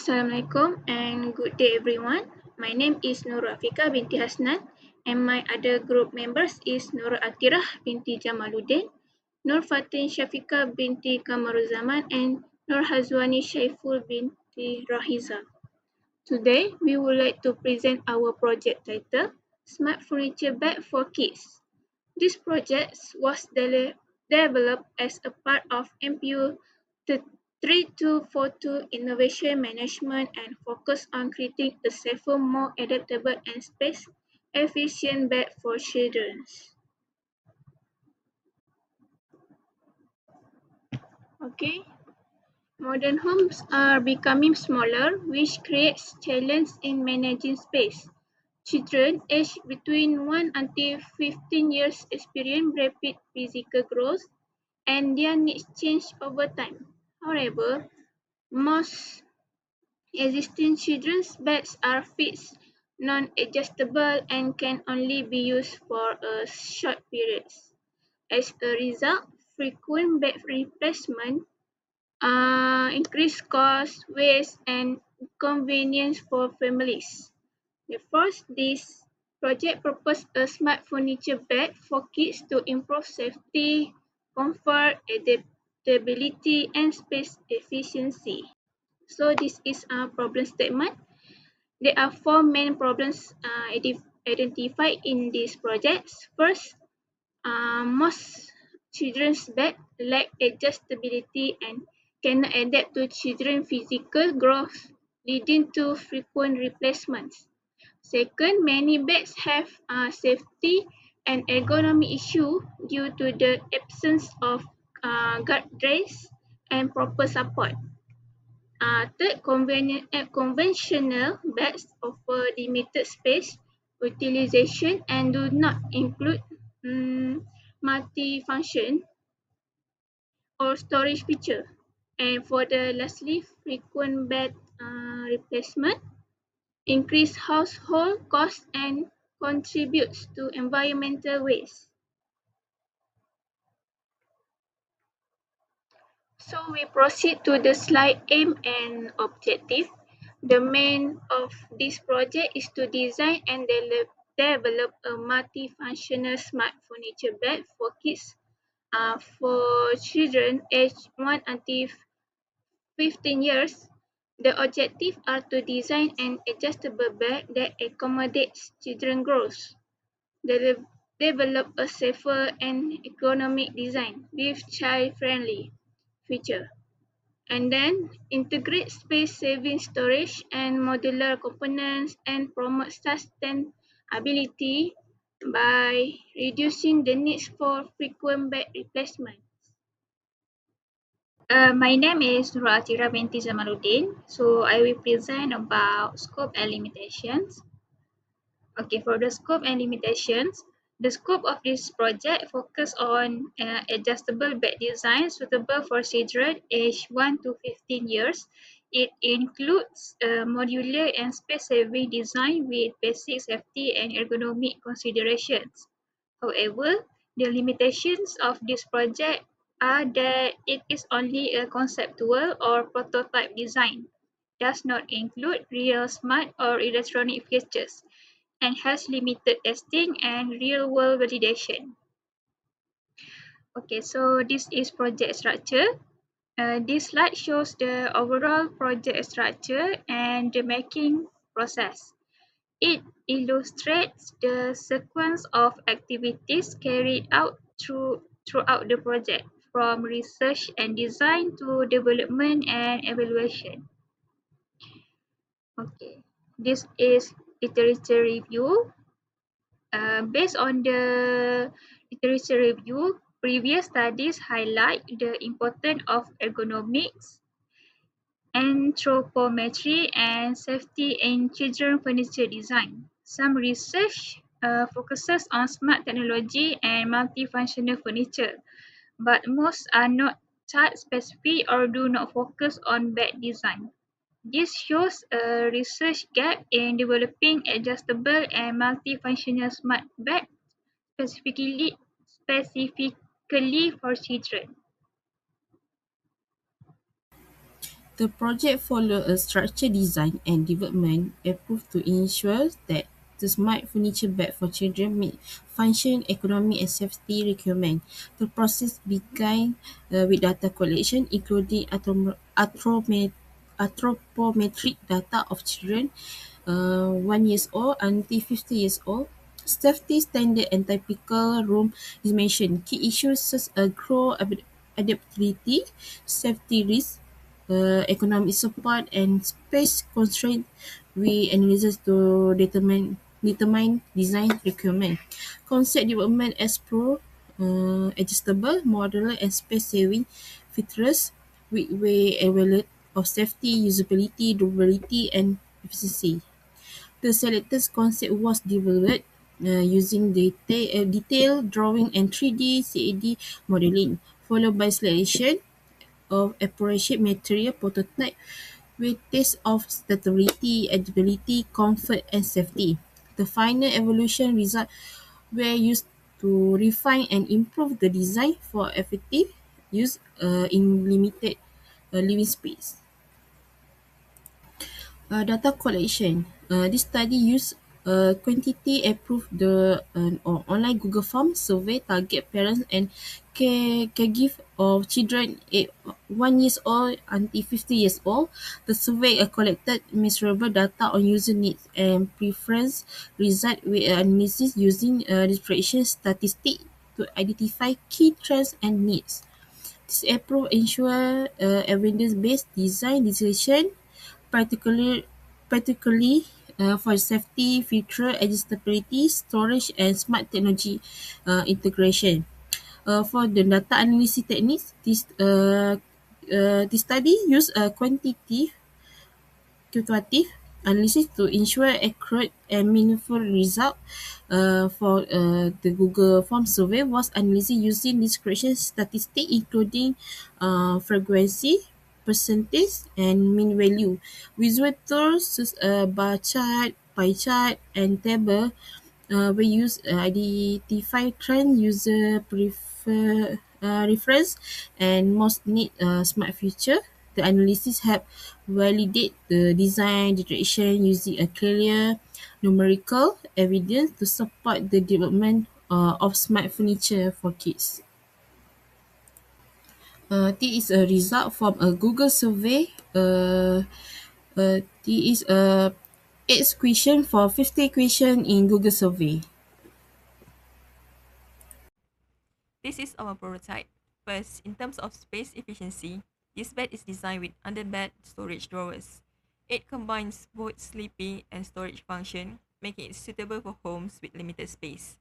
Assalamualaikum and good day everyone. My name is Nur Afika binti Hasnan and my other group members is Nur Atirah binti Jamaluddin, Nur Fatin Shafika binti Kamaruzaman and Nur Hazwani Shaiful binti Rahiza. Today we would like to present our project title Smart Furniture Bag for Kids. This project was developed as a part of MPU 3242 Innovation Management and focus on creating a safer, more adaptable and space-efficient bed for children. Okay. Modern homes are becoming smaller, which creates challenges in managing space. Children aged between 1 until 15 years experience rapid physical growth and their needs change over time. However, most existing children's beds are fixed, non-adjustable, and can only be used for a short periods. As a result, frequent bed replacement increase cost, waste, and inconvenience for families. First, this project proposed a smart furniture bed for kids to improve safety, comfort, adaptability, and space efficiency. So this is a problem statement. There are four main problems identified in this project. First, most children's bed lack adjustability and cannot adapt to children's physical growth, leading to frequent replacements. Second, many beds have safety and ergonomy issue due to the absence of guardrails and proper support. Third, conventional beds offer limited space utilization and do not include multi-function or storage feature. And for the lastly, frequent bed replacement increase household costs and contributes to environmental waste. So we proceed to the slide aim and objective. The main of this project is to design and develop a multifunctional smart furniture bed for kids for children aged 1 until 15 years. The objectives are to design an adjustable bed that accommodates children growth, develop a safer and economic design with child-friendly feature, and then integrate space-saving storage and modular components and promote sustainability by reducing the needs for frequent bed replacement. My name is Ratira binti Zamaluddin. So I will present about scope and limitations. Okay, for the scope and limitations, the scope of this project focus on adjustable bed design suitable for children aged 1 to 15 years. It includes modular and space-saving design with basic safety and ergonomic considerations. However, the limitations of this project are that it is only a conceptual or prototype design, does not include real smart or electronic features, and has limited testing and real-world validation. Okay, so this is project structure. This slide shows the overall project structure and the making process. It illustrates the sequence of activities carried out throughout the project, from research and design to development and evaluation. Okay, this is literature review. Based on the literature review, previous studies highlight the importance of ergonomics, anthropometry, and safety in children furniture design. Some research focuses on smart technology and multifunctional furniture, but most are not child specific or do not focus on bed design. This shows a research gap in developing adjustable and multifunctional smart beds specifically for children. The project followed a structured design and development approach to ensure that the smart furniture bed for children meet function, economic and safety requirements. The process began with data collection, including anthropometric data of children 1 years old until 50 years old. Safety standard and typical room is mentioned. Key issues such as growth adaptability, safety risk, economic support and space constraint we analyze to determine design requirement. Concept development explore adjustable, modular and space saving features which we evaluate of safety, usability, durability and efficiency. The selected concept was developed using detailed drawing and 3D CAD modeling, followed by selection of appropriate material prototype with tests of stability, adaptability, comfort, and safety. The final evolution results were used to refine and improve the design for effective use in limited living space. Data collection. This study used quantity approved the online Google Form survey target parents and caregiver of children 1 years old until 50 years old. The survey collected measurable data on user needs and preference result with analysis using description statistics to identify key trends and needs. This approach ensure evidence-based design decision particularly particularly for safety, feature adjustability, storage, and smart technology integration. For the data analysis techniques, this study use a quantitative analysis to ensure accurate and meaningful result. For the Google Form survey was analyzed using discretion statistics including frequency, percentage, and mean value. Visual tools such as bar chart, pie chart, and table we use identify trend, user reference, and most need smart feature. The analysis help validate the design direction using a clear numerical evidence to support the development of smart furniture for kids. This is a result from a Google survey. This is a 8 question for 50 question in Google survey. This is our prototype. First, in terms of space efficiency, this bed is designed with underbed storage drawers. It combines both sleeping and storage function, making it suitable for homes with limited space.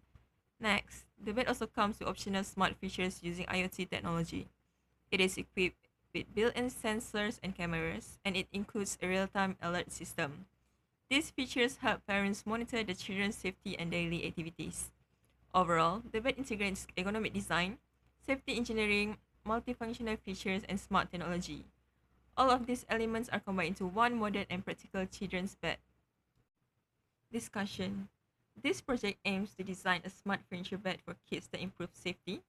Next, the bed also comes with optional smart features using IoT technology. It is equipped with built-in sensors and cameras, and it includes a real-time alert system. These features help parents monitor the children's safety and daily activities. Overall, the bed integrates ergonomic design, safety engineering, multifunctional features, and smart technology. All of these elements are combined into one modern and practical children's bed. Discussion. This project aims to design a smart furniture bed for kids that improve safety,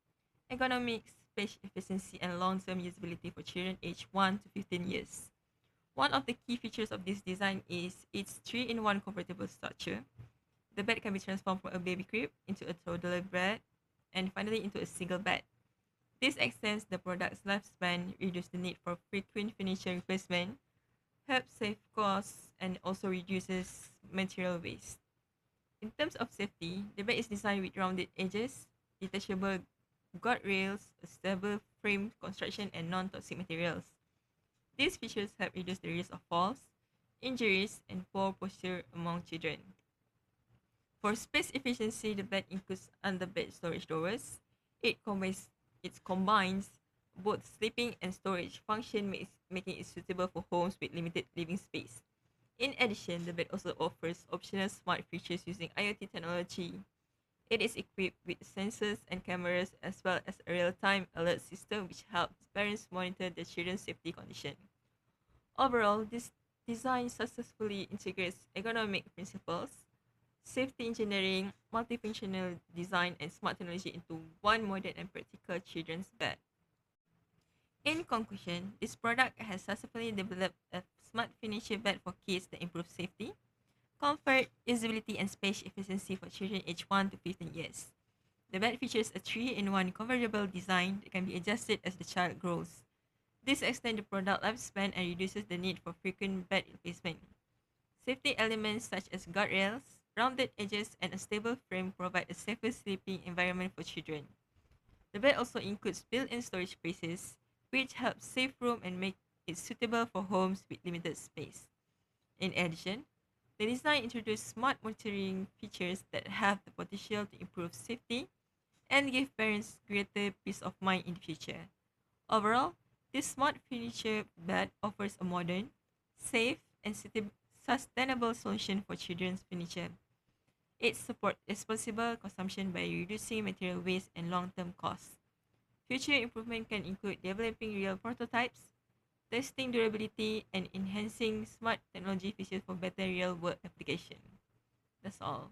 ergonomics, space efficiency, and long-term usability for children aged 1 to 15 years. One of the key features of this design is its 3-in-1 comfortable structure. The bed can be transformed from a baby crib into a toddler bed and finally into a single bed. This extends the product's lifespan, reduces the need for frequent furniture replacement, helps save costs, and also reduces material waste. In terms of safety, the bed is designed with rounded edges, detachable guardrails, a stable frame construction, and non-toxic materials. These features help reduce the risk of falls, injuries, and poor posture among children. For space efficiency, the bed includes underbed storage drawers. It combines both sleeping and storage function, making it suitable for homes with limited living space. In addition, the bed also offers optional smart features using IoT technology. It is equipped with sensors and cameras as well as a real-time alert system which helps parents monitor their children's safety condition. Overall, this design successfully integrates ergonomic principles, safety engineering, multifunctional design, and smart technology into one modern and practical children's bed. In conclusion, this product has successfully developed a smart furniture bed for kids that improves safety, comfort, usability, and space efficiency for children aged 1 to 15 years. The bed features a 3-in-1 convertible design that can be adjusted as the child grows. This extends the product lifespan and reduces the need for frequent bed replacement. Safety elements such as guardrails, rounded edges, and a stable frame provide a safer sleeping environment for children. The bed also includes built-in storage spaces, which helps save room and make it suitable for homes with limited space. In addition, the design introduced smart monitoring features that have the potential to improve safety and give parents greater peace of mind in the future. Overall, this smart furniture bed offers a modern, safe, and sustainable solution for children's furniture. It supports responsible consumption by reducing material waste and long-term costs. Future improvement can include developing real prototypes, testing durability, and enhancing smart technology features for better real-world application. That's all.